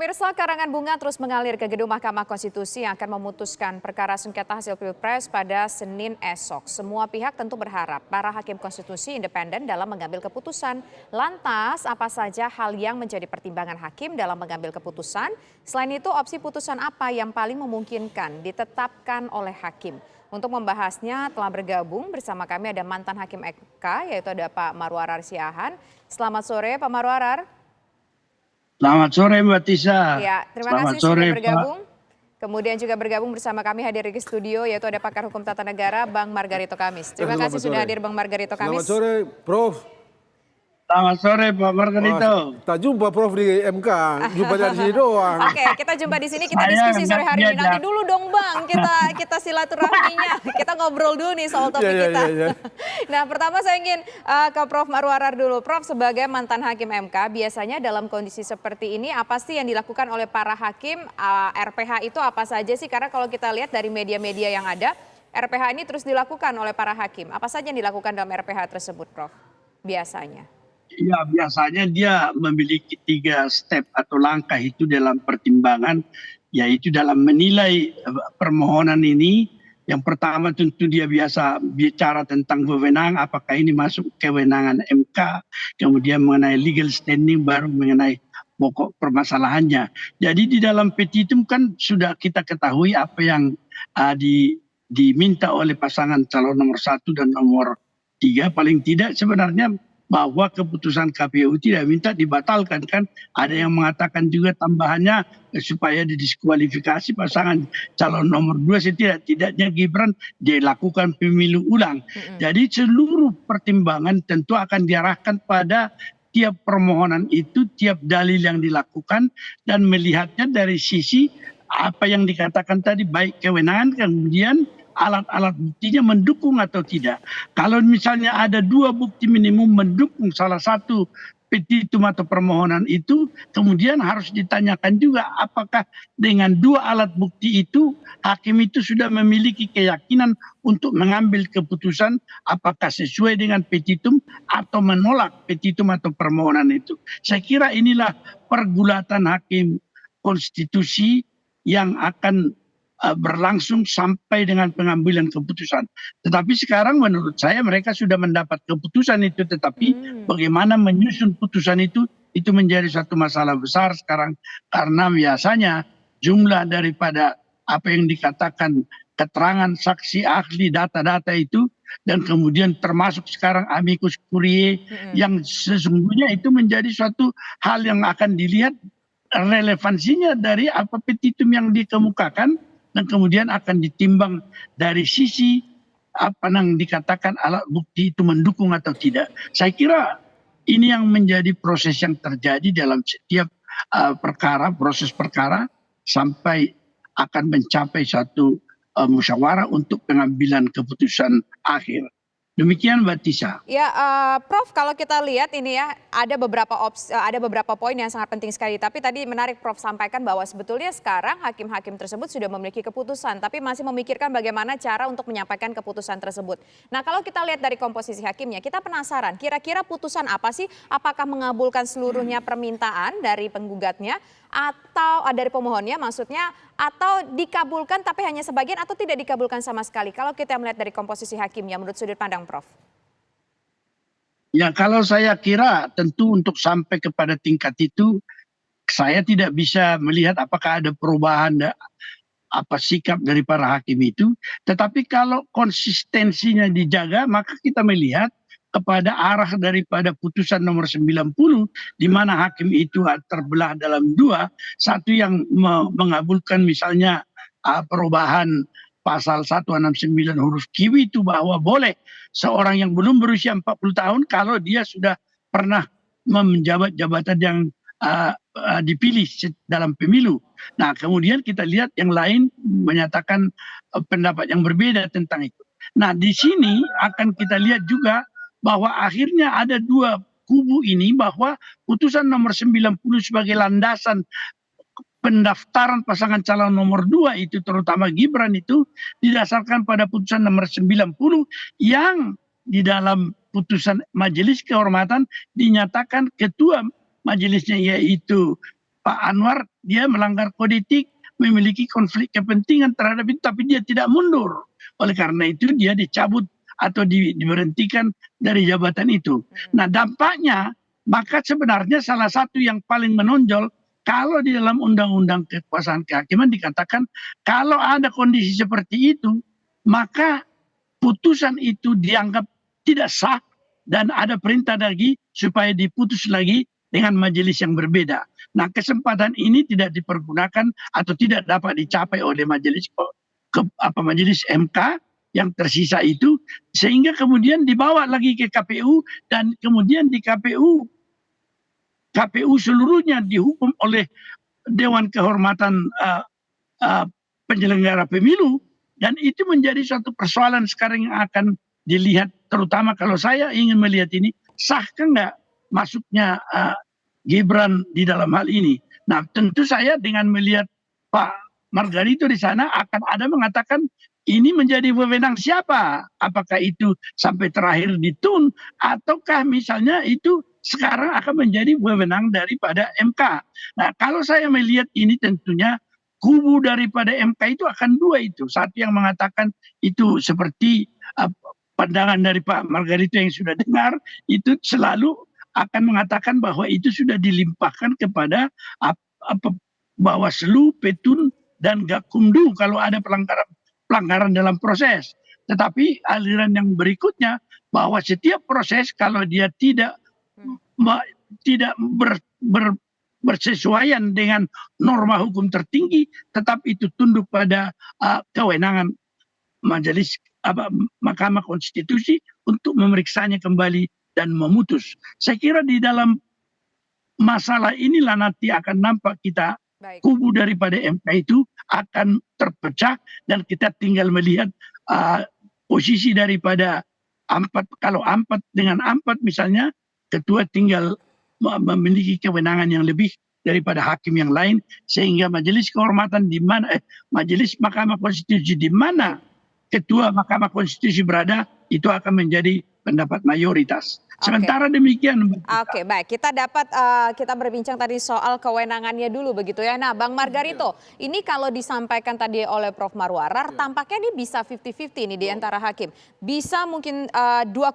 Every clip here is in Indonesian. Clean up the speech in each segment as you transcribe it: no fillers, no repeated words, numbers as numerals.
Pemirsa, karangan bunga terus mengalir ke gedung Mahkamah Konstitusi yang akan memutuskan perkara sengketa hasil Pilpres pada Senin esok. Semua pihak tentu berharap para hakim konstitusi independen dalam mengambil keputusan. Lantas, apa saja hal yang menjadi pertimbangan hakim dalam mengambil keputusan? Selain itu, opsi putusan apa yang paling memungkinkan ditetapkan oleh hakim? Untuk membahasnya telah bergabung bersama kami ada mantan hakim MK, yaitu ada Pak Marwarar Siahaan. Selamat sore Pak Marwarar. Selamat sore Mbak Tisa. Ya, terima Selamat kasih sore, sudah bergabung. Kemudian juga bergabung bersama kami hadir di studio yaitu ada pakar hukum tata negara Bang Margarito Kamis. Terima kasih sudah hadir Bang Margarito Kamis. Selamat sore Prof. Selamat sore Pak Margarito. Tak jumpa Prof di MK, jumpa dari sini doang. Oke, kita jumpa di sini, kita diskusi sore hari ini. Nanti dulu dong Bang, kita silaturahminya. Kita ngobrol dulu nih soal topik kita. Nah, pertama saya ingin ke Prof Marwarar dulu. Prof, sebagai mantan hakim MK, biasanya dalam kondisi seperti ini apa sih yang dilakukan oleh para hakim? RPH itu apa saja sih? Karena kalau kita lihat dari media-media yang ada, RPH ini terus dilakukan oleh para hakim. Apa saja yang dilakukan dalam RPH tersebut, Prof? Biasanya. Ya, biasanya dia memiliki 3 step atau langkah itu dalam pertimbangan, yaitu dalam menilai permohonan ini. Yang pertama tentu dia biasa bicara tentang wewenang, apakah ini masuk kewenangan MK, kemudian mengenai legal standing, baru mengenai pokok permasalahannya. Jadi di dalam petitum kan sudah kita ketahui apa yang diminta oleh pasangan calon nomor 1 dan nomor 3, paling tidak sebenarnya bahwa keputusan KPU tidak minta dibatalkan kan. Ada yang mengatakan juga tambahannya supaya didiskualifikasi pasangan calon nomor 2, setidak-tidaknya Gibran dilakukan pemilu ulang. Jadi seluruh pertimbangan tentu akan diarahkan pada tiap permohonan itu, tiap dalil yang dilakukan, dan melihatnya dari sisi apa yang dikatakan tadi, baik kewenangan, kemudian alat-alat buktinya mendukung atau tidak. Kalau misalnya ada 2 bukti minimum mendukung salah satu petitum atau permohonan itu, kemudian harus ditanyakan juga apakah dengan 2 alat bukti itu hakim itu sudah memiliki keyakinan untuk mengambil keputusan apakah sesuai dengan petitum atau menolak petitum atau permohonan itu. Saya kira inilah pergulatan hakim konstitusi yang akan berlangsung sampai dengan pengambilan keputusan. Tetapi sekarang menurut saya mereka sudah mendapat keputusan itu, tetapi bagaimana menyusun putusan itu menjadi satu masalah besar sekarang, karena biasanya jumlah daripada apa yang dikatakan keterangan saksi ahli, data-data itu, dan kemudian termasuk sekarang amicus curiae yang sesungguhnya itu menjadi suatu hal yang akan dilihat relevansinya dari apa petitum yang dikemukakan, dan kemudian akan ditimbang dari sisi apa yang dikatakan alat bukti itu mendukung atau tidak. Saya kira ini yang menjadi proses yang terjadi dalam setiap perkara, proses perkara, sampai akan mencapai satu musyawarah untuk pengambilan keputusan akhir. Demikian Mbak Tisa. Ya, Prof, kalau kita lihat ini ya ada beberapa poin yang sangat penting sekali. Tapi tadi menarik Prof sampaikan bahwa sebetulnya sekarang hakim-hakim tersebut sudah memiliki keputusan, tapi masih memikirkan bagaimana cara untuk menyampaikan keputusan tersebut. Nah, kalau kita lihat dari komposisi hakimnya, kita penasaran kira-kira putusan apa sih? Apakah mengabulkan seluruhnya permintaan dari penggugatnya atau dari pemohonnya maksudnya, atau dikabulkan tapi hanya sebagian, atau tidak dikabulkan sama sekali? Kalau kita melihat dari komposisi hakimnya menurut sudut pandang Prof. Ya, kalau saya kira tentu untuk sampai kepada tingkat itu saya tidak bisa melihat apakah ada perubahan apa sikap dari para hakim itu, tetapi kalau konsistensinya dijaga maka kita melihat kepada arah daripada putusan nomor 90, di mana hakim itu terbelah dalam 2, satu yang mengabulkan misalnya perubahan pasal 169 huruf Q itu, bahwa boleh seorang yang belum berusia 40 tahun kalau dia sudah pernah menjabat jabatan yang dipilih dalam pemilu. Nah, kemudian kita lihat yang lain menyatakan pendapat yang berbeda tentang itu. Nah, di sini akan kita lihat juga bahwa akhirnya ada 2 kubu ini, bahwa putusan nomor 90 sebagai landasan pendaftaran pasangan calon nomor 2 itu, terutama Gibran, itu didasarkan pada putusan nomor 90 yang di dalam putusan Majelis Kehormatan dinyatakan ketua majelisnya yaitu Pak Anwar dia melanggar kode etik, memiliki konflik kepentingan terhadap itu, tapi dia tidak mundur. Oleh karena itu dia dicabut atau diberhentikan dari jabatan itu. Nah dampaknya, maka sebenarnya salah satu yang paling menonjol, kalau di dalam undang-undang kekuasaan kehakiman dikatakan kalau ada kondisi seperti itu, maka putusan itu dianggap tidak sah dan ada perintah lagi supaya diputus lagi dengan majelis yang berbeda. Nah, kesempatan ini tidak dipergunakan atau tidak dapat dicapai oleh majelis majelis MK yang tersisa itu, sehingga kemudian dibawa lagi ke KPU dan kemudian di KPU seluruhnya dihukum oleh Dewan Kehormatan Penyelenggara Pemilu, dan itu menjadi suatu persoalan sekarang yang akan dilihat, terutama kalau saya ingin melihat ini sahkah nggak masuknya Gibran di dalam hal ini. Nah tentu saya dengan melihat Pak Margarito di sana akan ada mengatakan ini menjadi wewenang siapa, apakah itu sampai terakhir ditun ataukah misalnya itu sekarang akan menjadi wewenang daripada MK. Nah kalau saya melihat ini tentunya kubu daripada MK itu akan dua itu. Satu yang mengatakan itu seperti pandangan dari Pak Margarito yang sudah dengar, itu selalu akan mengatakan bahwa itu sudah dilimpahkan kepada Bawaslu, Petun, dan Gakumdu kalau ada pelanggaran dalam proses. Tetapi aliran yang berikutnya bahwa setiap proses kalau dia tidak bersesuaian dengan norma hukum tertinggi, tetap itu tunduk pada kewenangan majelis Mahkamah Konstitusi untuk memeriksanya kembali dan memutus. Saya kira di dalam masalah inilah nanti akan nampak kita kubu daripada MK itu akan terpecah dan kita tinggal melihat posisi daripada kalau Ampat dengan Ampat misalnya, ketua tinggal memiliki kewenangan yang lebih daripada hakim yang lain, sehingga majelis kehormatan di mana majelis Mahkamah Konstitusi di mana ketua Mahkamah Konstitusi berada itu akan menjadi pendapat mayoritas. Sementara demikian. Oke, baik. Kita berbincang tadi soal kewenangannya dulu begitu ya. Nah, Bang Margarito, ini kalau disampaikan tadi oleh Prof. Marwarar, tampaknya ini bisa 50-50 ini di antara hakim. Bisa mungkin dua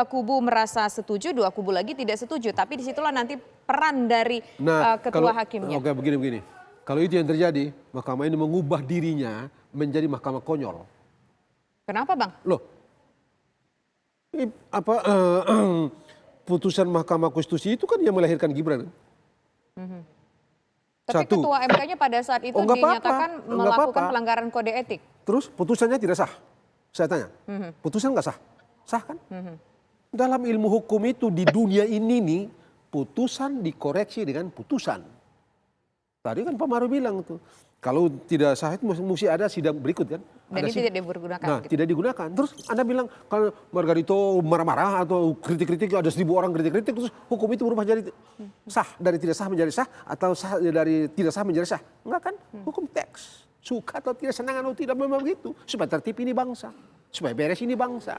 kubu merasa setuju, dua kubu lagi tidak setuju. Tapi disitulah nanti peran dari ketua hakimnya. Oke, begini. Kalau itu yang terjadi, mahkamah ini mengubah dirinya menjadi mahkamah konyol. Kenapa, Bang? Loh, putusan Mahkamah Konstitusi itu kan yang melahirkan Gibran. Tapi ketua MK-nya pada saat itu dinyatakan melakukan pelanggaran kode etik. Terus putusannya tidak sah. Saya tanya, putusan nggak sah? Sah kan? Dalam ilmu hukum itu di dunia ini nih, putusan dikoreksi dengan putusan. Tadi kan Pak Maru bilang tuh, kalau tidak sah itu mesti ada sidang berikut kan. Dan ini tidak digunakan. Nah, tidak digunakan. Terus Anda bilang kalau Margarito marah-marah atau kritik-kritik, ada 1000 orang kritik-kritik, terus hukum itu berubah jadi sah, dari tidak sah menjadi sah, atau sah dari tidak sah menjadi sah. Enggak kan? Hukum teks. Suka atau tidak, senang atau tidak, memang begitu. Supaya tertib ini bangsa. Supaya beres ini bangsa.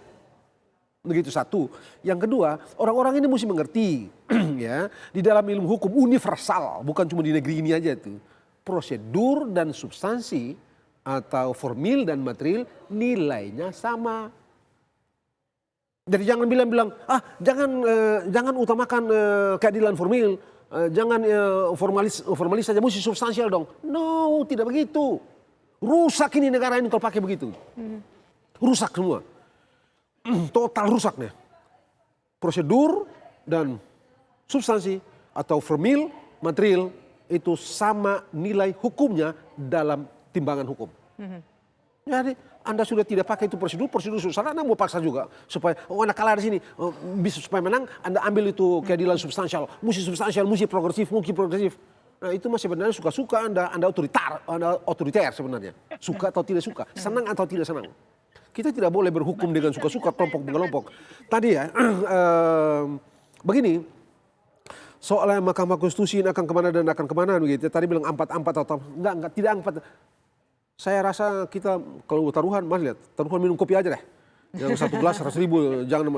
Begitu satu. Yang kedua, orang-orang ini mesti mengerti ya, di dalam ilmu hukum universal, bukan cuma di negeri ini aja tuh. Prosedur dan substansi atau formil dan material nilainya sama. Jadi jangan bilang jangan utamakan keadilan formil, jangan formalis saja, mesti substansial dong. No, tidak begitu. Rusak ini negara ini kalau pakai begitu. Rusak semua. Total rusaknya. Prosedur dan substansi atau formil, material itu sama nilai hukumnya dalam timbangan hukum. Jadi Anda sudah tidak pakai itu prosedur susah, Anda mau paksa juga supaya Anda kalah di sini, bisa supaya menang, Anda ambil itu keadilan substansial, mesti progresif. Nah itu masih sebenarnya suka-suka Anda otoriter sebenarnya, suka atau tidak suka, senang atau tidak senang. Kita tidak boleh berhukum dengan suka-suka kelompok mengelompok. Tadi ya, begini. Soalnya Mahkamah Konstitusi akan kemana dan akan kemana begitu. Tadi bilang 4 atau enggak, tidak 4. Saya rasa kita kalau taruhan, mas lihat, taruhan minum kopi aja deh. Yang 1 gelas 100.000, jangan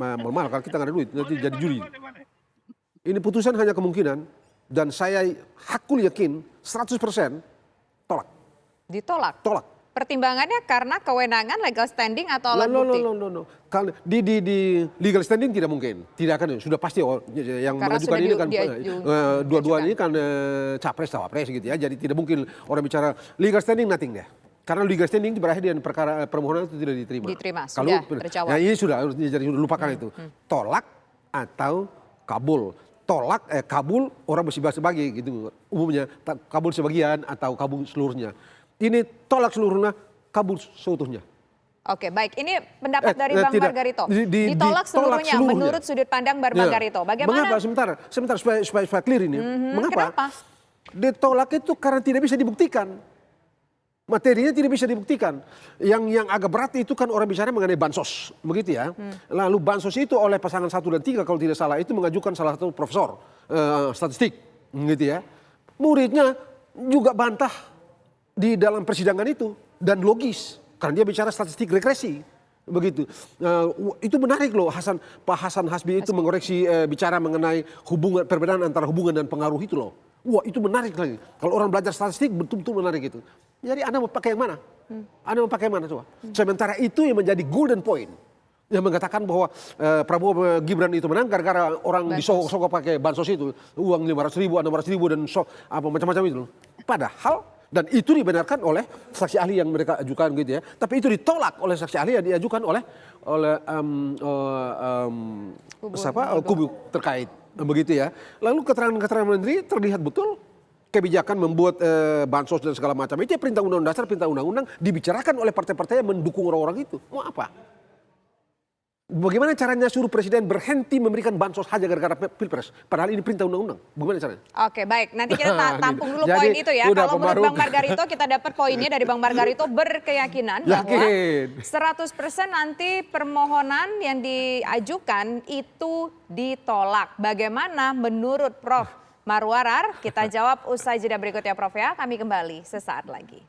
melemah, kalau kita nggak ada duit, nanti jadi juri. Ini putusan hanya kemungkinan Dan saya hakul yakin 100% tolak. Ditolak. Tolak. Pertimbangannya karena kewenangan legal standing atau alat bukti? No. Kalau di legal standing tidak mungkin, tidak akan. Sudah pasti yang Karena mengajukan sudah ini kan dua-dua ini kan capres cawapres gitu ya. Jadi tidak mungkin orang bicara legal standing nothing deh. Karena legal standing berakhir dengan perkara permohonan itu tidak diterima. Diterima, Kalau sudah terjawab. ya ini sudah jadi lupakan itu. Tolak atau kabul. Tolak kabul orang masih bagi gitu umumnya, kabul sebagian atau kabul seluruhnya. Ini tolak seluruhnya, kabul seutuhnya. Oke, baik. Ini pendapat dari Bang tidak. Margarito. Ditolak seluruhnya seluruhnya. menurut sudut pandang Bang Margarito. Bagaimana? Mengapa? Sebentar supaya clear ini. Mengapa? Kenapa? Ditolak itu karena tidak bisa dibuktikan. Materinya tidak bisa dibuktikan. Yang agak berat itu kan orang bicara mengenai bansos, begitu ya. Lalu bansos itu oleh pasangan 1 dan 3 kalau tidak salah itu mengajukan salah satu profesor statistik, gitu ya. Muridnya juga bantah di dalam persidangan itu dan logis karena dia bicara statistik regresi, begitu. Itu menarik loh, Pak Hasan Hasbi itu mengoreksi bicara mengenai perbedaan antara hubungan dan pengaruh itu loh. Wah, itu menarik lagi. Kalau orang belajar statistik betul-betul menarik itu. Jadi Anda mau pakai yang mana? Anda mau pakai yang mana coba? Sementara itu yang menjadi golden point. Yang mengatakan bahwa Prabowo Gibran itu menang gara-gara orang disogok-sogok pakai bansos itu. Uang 500.000, 600.000 dan macam-macam itu. Padahal, dan itu dibenarkan oleh saksi ahli yang mereka ajukan gitu ya. Tapi itu ditolak oleh saksi ahli yang diajukan oleh kubu terkait. Begitu ya. Lalu keterangan-keterangan menteri terlihat betul kebijakan membuat bansos dan segala macam. Itu ya perintah undang-undang dasar, perintah undang-undang dibicarakan oleh partai-partai yang mendukung orang-orang itu. Mau apa? Bagaimana caranya suruh presiden berhenti memberikan bansos hanya gara-gara pilpres? Padahal ini perintah undang-undang. Bagaimana caranya? Oke, baik. Nanti kita tampung dulu Jadi, poin itu ya. udah Kalau menurut pemaruk. Bang Margarito, kita dapat poinnya dari Bang Margarito berkeyakinan bahwa 100% nanti permohonan yang diajukan itu ditolak. Bagaimana menurut Prof. Marwarar? Kita jawab usai jeda berikutnya Prof ya. Kami kembali sesaat lagi.